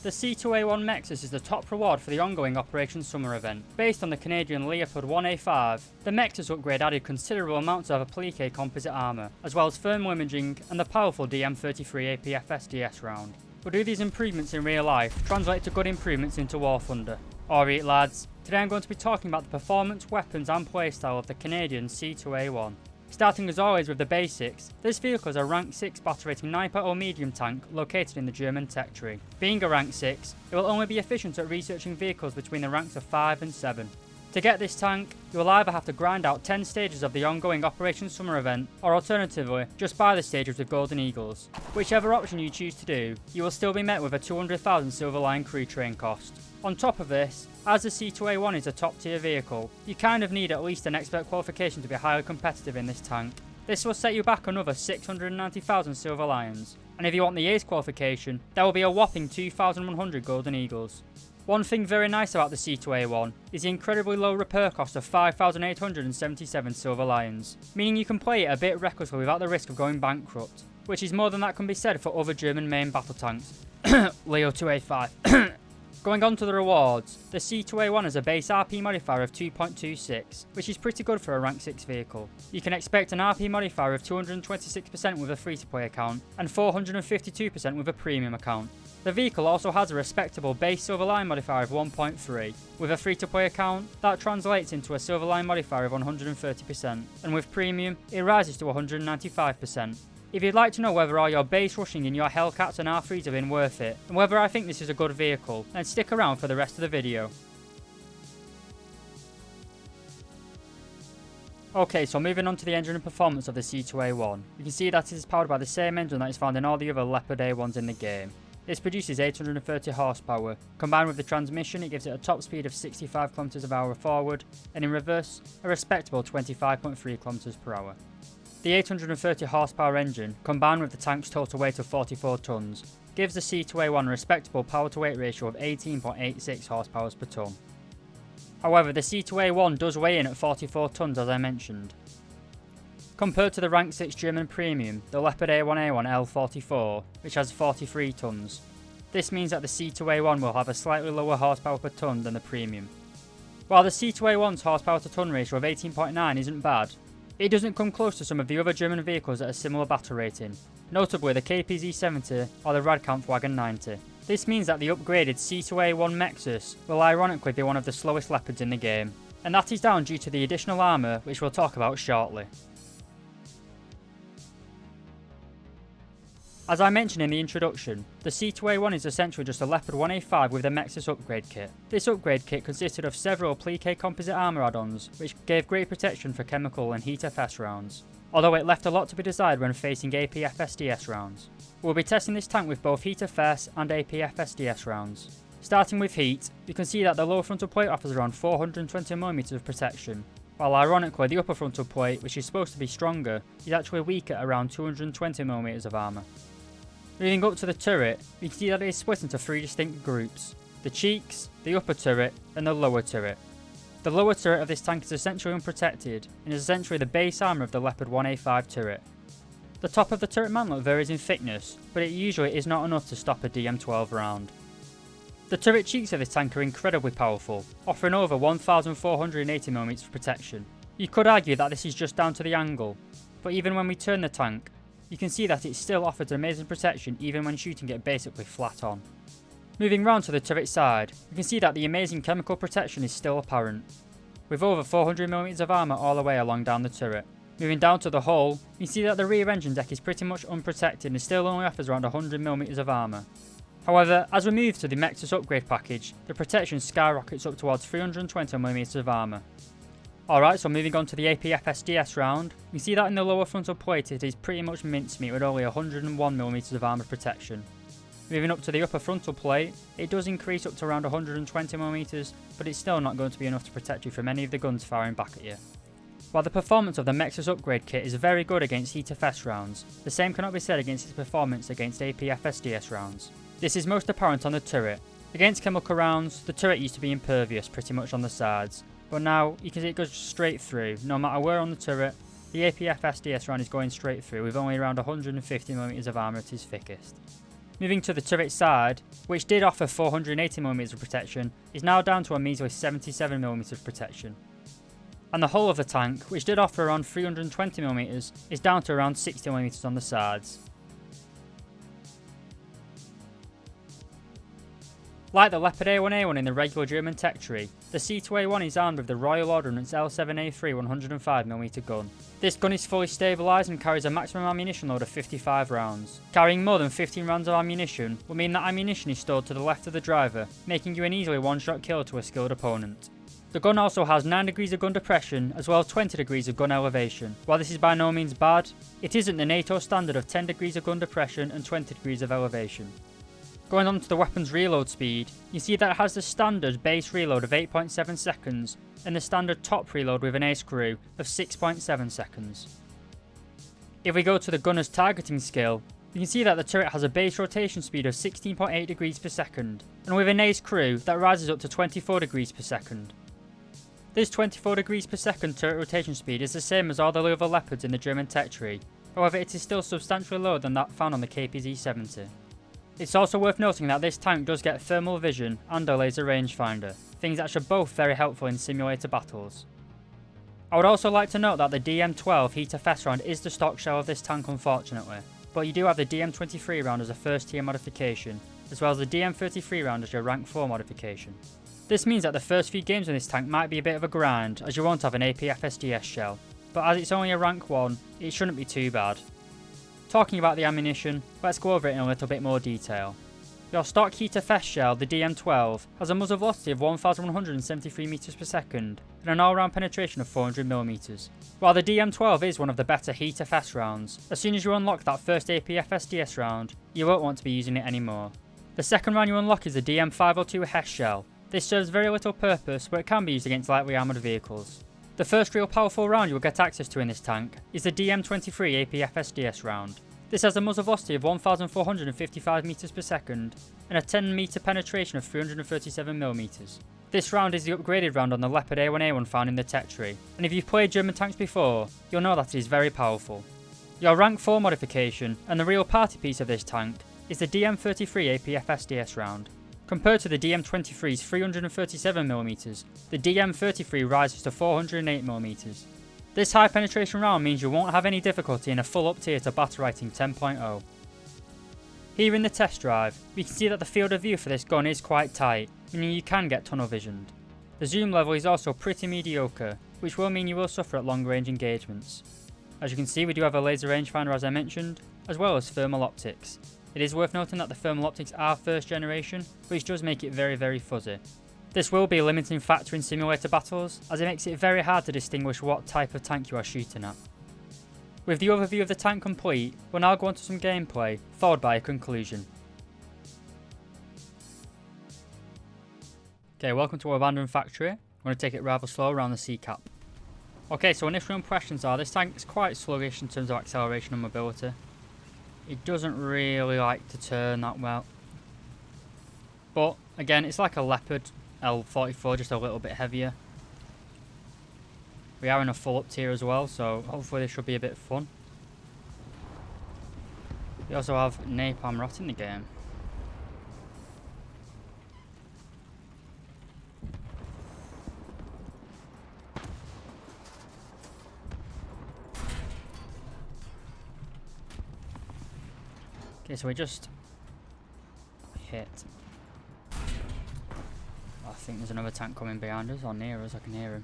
The C2A1 MEXAS is the top reward for the ongoing Operation Summer event. Based on the Canadian Leopard 1A5, the MEXAS upgrade added considerable amounts of applique composite armour, as well as thermal imaging and the powerful DM33 APF SDS round. But do these improvements in real life translate to good improvements into War Thunder? Alright lads, today I'm going to be talking about the performance, weapons and playstyle of the Canadian C2A1. Starting as always with the basics, this vehicle is a rank 6 battle rating 9.0 medium tank located in the German tech tree. Being a rank 6, it will only be efficient at researching vehicles between the ranks of 5 and 7. To get this tank, you will either have to grind out 10 stages of the ongoing Operation Summer event, or alternatively, just buy the stages with Golden Eagles. Whichever option you choose to do, you will still be met with a 200,000 Silver Line crew train cost. On top of this, as the C2A1 is a top tier vehicle, you kind of need at least an expert qualification to be highly competitive in this tank. This will set you back another 690,000 Silver Lions, and if you want the Ace qualification, there will be a whopping 2,100 Golden Eagles. One thing very nice about the C2A1 is the incredibly low repair cost of 5,877 Silver Lions, meaning you can play it a bit recklessly without the risk of going bankrupt, which is more than that can be said for other German main battle tanks. Leo 2A5. Going on to the rewards, the C2A1 has a base RP modifier of 2.26, which is pretty good for a rank 6 vehicle. You can expect an RP modifier of 226% with a free-to-play account, and 452% with a premium account. The vehicle also has a respectable base Silver Line modifier of 1.3. With a free-to-play account, that translates into a Silver Line modifier of 130%, and with premium, it rises to 195%. If you'd like to know whether all your base rushing in your Hellcats and R3s have been worth it, and whether I think this is a good vehicle, then stick around for the rest of the video. Okay, so moving on to the engine and performance of the C2A1. You can see that it is powered by the same engine that is found in all the other Leopard A1s in the game. This produces 830 horsepower. Combined with the transmission, it gives it a top speed of 65 km/h forward, and in reverse, a respectable 25.3 km/h. The 830 horsepower engine, combined with the tank's total weight of 44 tonnes, gives the C2A1 a respectable power to weight ratio of 18.86 horsepower per tonne. However, the C2A1 does weigh in at 44 tonnes as I mentioned. Compared to the rank 6 German premium, the Leopard A1A1 L44, which has 43 tonnes. This means that the C2A1 will have a slightly lower horsepower per tonne than the premium. While the C2A1's horsepower to tonne ratio of 18.9 isn't bad, it doesn't come close to some of the other German vehicles at a similar battle rating, notably the KPZ-70 or the Radkampfwagen 90. This means that the upgraded C2A1 MEXAS will ironically be one of the slowest Leopards in the game, and that is down due to the additional armour which we'll talk about shortly. As I mentioned in the introduction, the C2A1 is essentially just a Leopard 1A5 with a MEXAS upgrade kit. This upgrade kit consisted of several applique composite armour add-ons, which gave great protection for chemical and heat FS rounds, although it left a lot to be desired when facing APF SDS rounds. We'll be testing this tank with both heat FS and APF SDS rounds. Starting with heat, you can see that the lower frontal plate offers around 420mm of protection, while ironically the upper frontal plate, which is supposed to be stronger, is actually weak at around 220mm of armour. Moving up to the turret, you can see that it is split into 3 distinct groups: the cheeks, the upper turret, and the lower turret. The lower turret of this tank is essentially unprotected, and is essentially the base armour of the Leopard 1A5 turret. The top of the turret mantlet varies in thickness, but it usually is not enough to stop a DM12 round. The turret cheeks of this tank are incredibly powerful, offering over 1480mm of protection. You could argue that this is just down to the angle, but even when we turn the tank, you can see that it still offers amazing protection even when shooting it basically flat on. Moving round to the turret side, you can see that the amazing chemical protection is still apparent, with over 400mm of armour all the way along down the turret. Moving down to the hull, you can see that the rear engine deck is pretty much unprotected and still only offers around 100mm of armour. However, as we move to the MEXAS upgrade package, the protection skyrockets up towards 320mm of armour. Alright, so moving on to the APF SDS round, you see that in the lower frontal plate it is pretty much mincemeat with only 101mm of armour protection. Moving up to the upper frontal plate, it does increase up to around 120mm, but it's still not going to be enough to protect you from any of the guns firing back at you. While the performance of the MEXAS upgrade kit is very good against heat FS rounds, the same cannot be said against its performance against APF SDS rounds. This is most apparent on the turret. Against chemical rounds, the turret used to be impervious pretty much on the sides, but now you can see it goes straight through. No matter where on the turret, the APF SDS round is going straight through with only around 150mm of armour at its thickest. Moving to the turret side, which did offer 480mm of protection, is now down to a measly 77mm of protection. And the hull of the tank, which did offer around 320mm, is down to around 60mm on the sides. Like the Leopard A1A1 in the regular German tech tree, the C2A1 is armed with the Royal Ordnance L7A3 105mm gun. This gun is fully stabilised and carries a maximum ammunition load of 55 rounds. Carrying more than 15 rounds of ammunition will mean that ammunition is stored to the left of the driver, making you an easily one-shot kill to a skilled opponent. The gun also has 9 degrees of gun depression as well as 20 degrees of gun elevation. While this is by no means bad, it isn't the NATO standard of 10 degrees of gun depression and 20 degrees of elevation. Going on to the weapon's reload speed, you see that it has the standard base reload of 8.7 seconds and the standard top reload with an ace screw of 6.7 seconds. If we go to the gunner's targeting skill, you can see that the turret has a base rotation speed of 16.8 degrees per second, and with an ace screw that rises up to 24 degrees per second. This 24 degrees per second turret rotation speed is the same as all the other Leopards in the German tech tree, however it is still substantially lower than that found on the KPZ-70. It's also worth noting that this tank does get thermal vision and a laser rangefinder, things that are both very helpful in simulator battles. I would also like to note that the DM12 HTFS round is the stock shell of this tank unfortunately, but you do have the DM23 round as a first tier modification, as well as the DM33 round as your rank 4 modification. This means that the first few games in this tank might be a bit of a grind as you won't have an AP FSDS shell, but as it's only a rank 1, it shouldn't be too bad. Talking about the ammunition, let's go over it in a little bit more detail. Your stock HTFS shell, the DM12, has a muzzle velocity of 1173 meters per second and an all-round penetration of 400mm. While the DM12 is one of the better HTFS rounds, as soon as you unlock that first AP FSDS round, you won't want to be using it anymore. The second round you unlock is the DM502 HES shell. This serves very little purpose, but it can be used against lightly armoured vehicles. The first real powerful round you will get access to in this tank is the DM23 AP FSDS round. This has a muzzle velocity of 1455 meters per second and a 10 meter penetration of 337mm. This round is the upgraded round on the Leopard A1A1 found in the tech tree, and if you've played German tanks before, you'll know that it is very powerful. Your rank 4 modification, and the real party piece of this tank, is the DM33 AP FSDS round. Compared to the DM23's 337mm, the DM33 rises to 408mm. This high penetration round means you won't have any difficulty in a full up tier to battle rating 10.0. Here in the test drive, we can see that the field of view for this gun is quite tight, meaning you can get tunnel visioned. The zoom level is also pretty mediocre, which will mean you will suffer at long range engagements. As you can see, we do have a laser rangefinder as I mentioned, as well as thermal optics. It is worth noting that the thermal optics are first generation, which does make it very fuzzy. This will be a limiting factor in simulator battles, as it makes it very hard to distinguish what type of tank you are shooting at. With the overview of the tank complete, we'll now go on to some gameplay, followed by a conclusion. Okay, welcome to our abandoned factory. I'm going to take it rather slow around the C-cap. Okay, so initial impressions are this tank is quite sluggish in terms of acceleration and mobility. It doesn't really like to turn that well. But again, it's like a Leopard L44, just a little bit heavier. We are in a full up tier as well, so hopefully this should be a bit fun. We also have Napalm Rot in the game. Okay, so we just hit. I think there's another tank coming behind us or near us. I can hear him.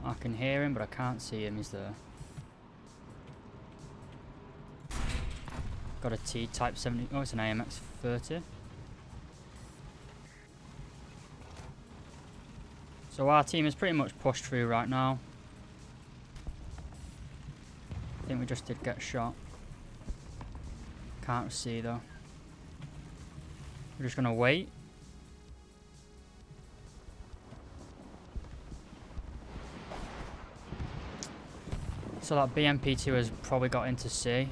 I can hear him, but I can't see him. He's there. Got a T Type 70. Oh, it's an AMX 30. So our team is pretty much pushed through right now. I think we just did get shot. Can't see though. We're just gonna wait. So that BMP2 has probably got into C.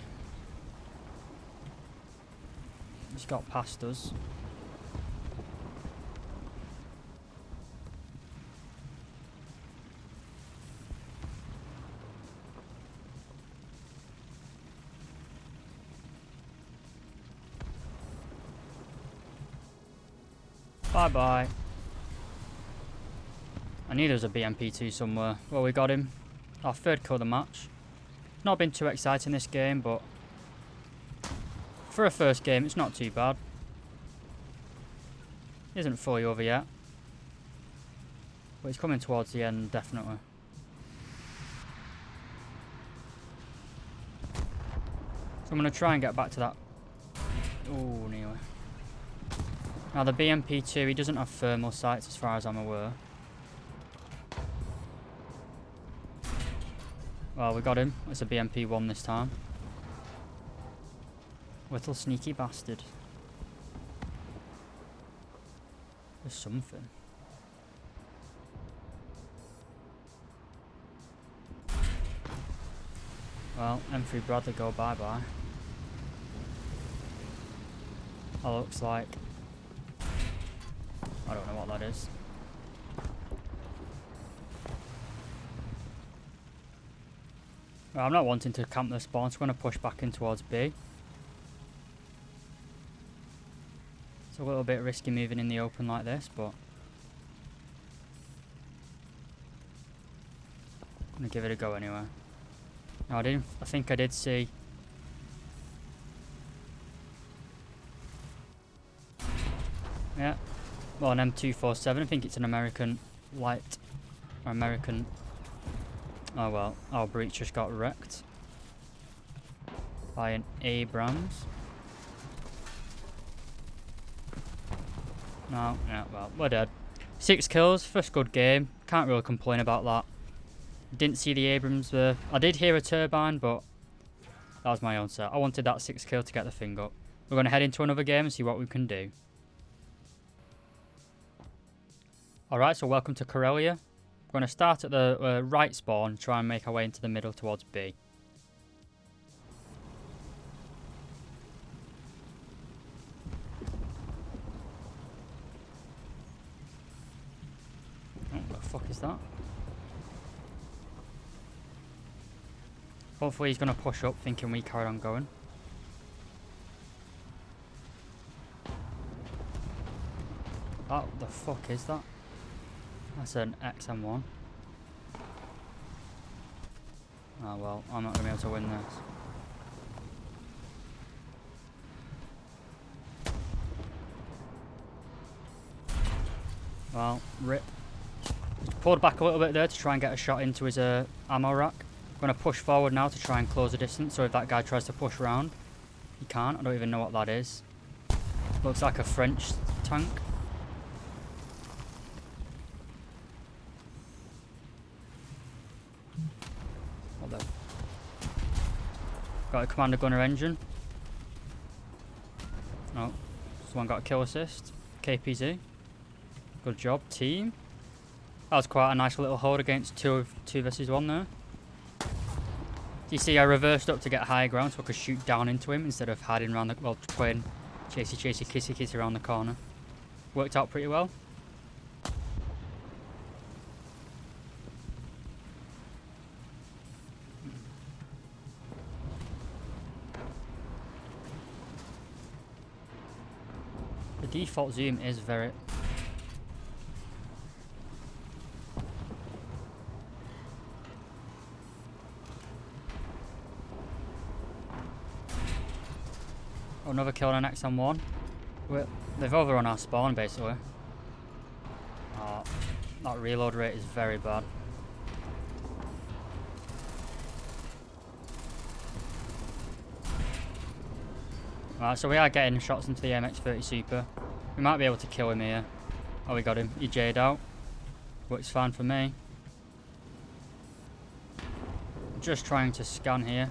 He's got past us. Bye-bye. I knew there was a BMP2 somewhere. Well, we got him. Our third kill of the match. Not been too exciting this game, but for a first game, it's not too bad. Isn't fully over yet. But it's coming towards the end, definitely. So I'm going to try and get back to that. Oh, nearly. Now the BMP2, he doesn't have thermal sights as far as I'm aware. Well, we got him. It's a BMP1 this time. Little sneaky bastard. There's something. Well, M3 Bradley go bye-bye. That looks like... I don't know what that is. Well, I'm not wanting to camp the spawn, so I'm going to push back in towards B. It's a little bit risky moving in the open like this, but I'm going to give it a go anyway. Now, I think I did see... Yeah. Well, an M247. I think it's an American light. Or American... Oh well, our breach just got wrecked by an Abrams. No, yeah, well, we're dead. 6 kills, first good game. Can't really complain about that. Didn't see the Abrams there. I did hear a turbine, but that was my own set. I wanted that 6 kill to get the thing up. We're going to head into another game and see what we can do. Alright, so welcome to Corellia. We're going to start at the right spawn, try and make our way into the middle towards B. Oh, what the fuck is that? Hopefully he's going to push up, thinking we carry on going. What the fuck is that? That's an XM1. Oh well, I'm not going to be able to win this. Well, rip. Pulled back a little bit there to try and get a shot into his ammo rack. I'm going to push forward now to try and close the distance, so if that guy tries to push around, he can't. I don't even know what that is. Looks like a French tank. Got a commander gunner engine. Oh, someone got a kill assist. KPZ. Good job, team. That was quite a nice little hold against 2 versus 1 there. You see, I reversed up to get higher ground so I could shoot down into him instead of hiding around the, well, playing chasey chasey kissy kissy around the corner. Worked out pretty well. The default zoom is very... Oh, another kill on an XM1. They've overrun our spawn basically. Oh, that reload rate is very bad. Right, so we are getting shots into the MX-30 Super. We might be able to kill him here. Oh, we got him. He J'd out. Works fine for me. Just trying to scan here.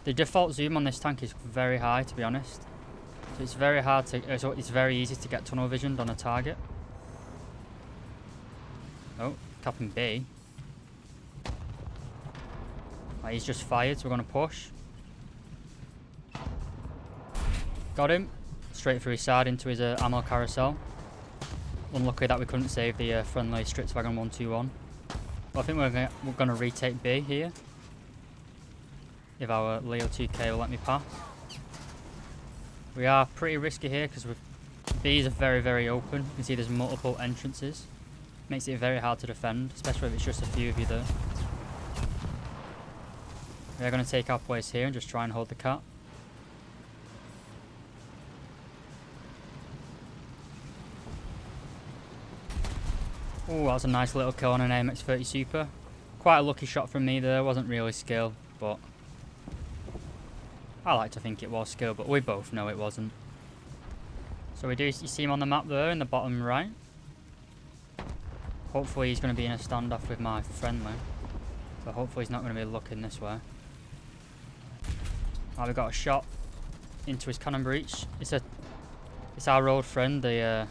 The default zoom on this tank is very high, to be honest. So it's very hard to... so it's very easy to get tunnel visioned on a target. Oh, capping B. Right, he's just fired, so we're going to push. Got him. Straight through his side into his ammo carousel. Unlucky that we couldn't save the friendly Stritzwagen 121. But I think we're going to retake B here. If our Leo 2K will let me pass. We are pretty risky here because we've These are very, very open. You can see there's multiple entrances. Makes it very hard to defend, especially if it's just a few of you there. We're going to take our place here and just try and hold the cat. Oh, that was a nice little kill on an AMX-30 Super. Quite a lucky shot from me there. Wasn't really skill, but I like to think it was skill, but we both know it wasn't. So you see him on the map there in the bottom right. Hopefully he's going to be in a standoff with my friendly. So hopefully he's not going to be looking this way. Oh, we got a shot into his cannon breech. It's our old friend, the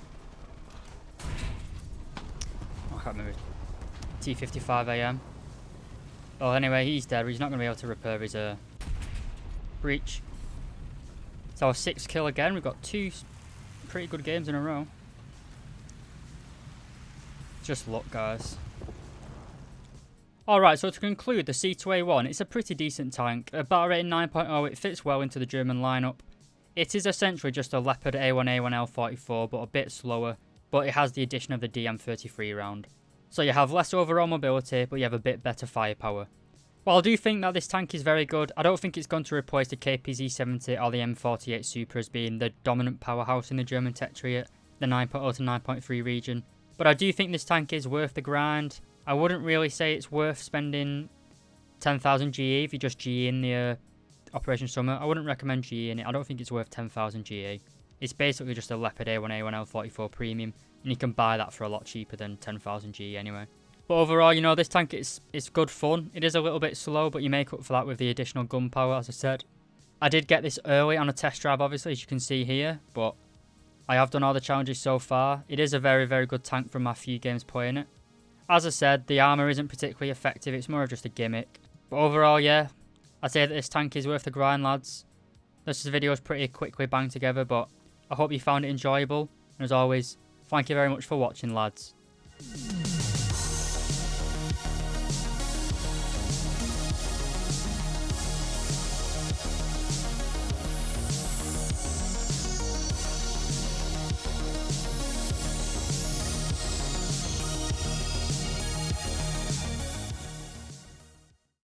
I can't remember. T55AM. Well, anyway, he's dead. He's not going to be able to repair his breach. It's our 6th kill again. We've got 2 pretty good games in a row. Just luck, guys. Alright, so to conclude, the C2A1, it's a pretty decent tank. A battle rating 9.0, it fits well into the German lineup. It is essentially just a Leopard A1A1L44, but a bit slower. But it has the addition of the DM33 round. So you have less overall mobility, but you have a bit better firepower. While I do think that this tank is very good, I don't think it's going to replace the KPZ-70 or the M48 Super as being the dominant powerhouse in the German Techtriate, the 9.0 to 9.3 region. But I do think this tank is worth the grind. I wouldn't really say it's worth spending 10,000 GE if you just GE in the Operation Summer. I wouldn't recommend GE in it. I don't think it's worth 10,000 GE. It's basically just a Leopard A1A1L44 Premium, and you can buy that for a lot cheaper than 10,000 GE anyway. But overall, you know, this tank it's good fun. It is a little bit slow, but you make up for that with the additional gun power, as I said. I did get this early on a test drive, obviously, as you can see here, but I have done all the challenges so far. It is a very, very good tank from my few games playing it. As I said, the armour isn't particularly effective. It's more of just a gimmick. But overall, yeah, I'd say that this tank is worth the grind, lads. This video is pretty quickly banged together, but I hope you found it enjoyable. And as always, thank you very much for watching, lads.